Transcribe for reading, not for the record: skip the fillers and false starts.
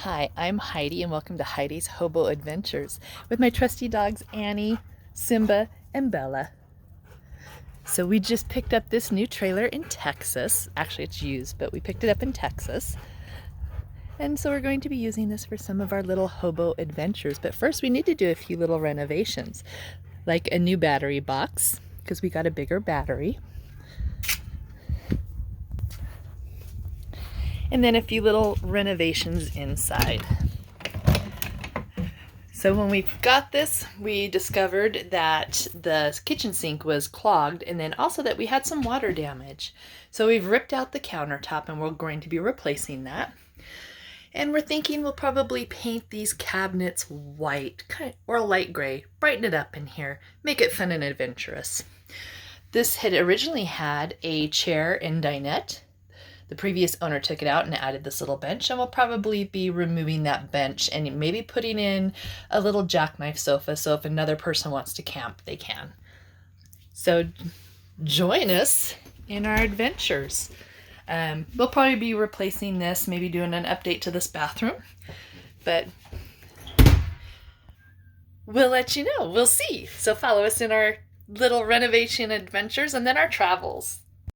Hi, I'm Heidi and welcome to Heidi's Hobo Adventures with my trusty dogs Annie, Simba, and Bella. So we just picked up this new trailer in Texas. Actually, it's used, but we picked it up in Texas. And so we're going to be using this for some of our little hobo adventures. But first we need to do a few little renovations, like a new battery box, because we got a bigger battery. And then a few little renovations inside. So when we got this, we discovered that the kitchen sink was clogged and then also that we had some water damage. So we've ripped out the countertop and we're going to be replacing that. And we're thinking we'll probably paint these cabinets white or light gray, brighten it up in here, make it fun and adventurous. This had originally had a chair and dinette. The previous owner took it out and added this little bench, and we'll probably be removing that bench and maybe putting in a little jackknife sofa so if another person wants to camp, they can. So join us in our adventures. We'll probably be replacing this, maybe doing an update to this bathroom, but we'll let you know. We'll see. So follow us in our little renovation adventures and then our travels.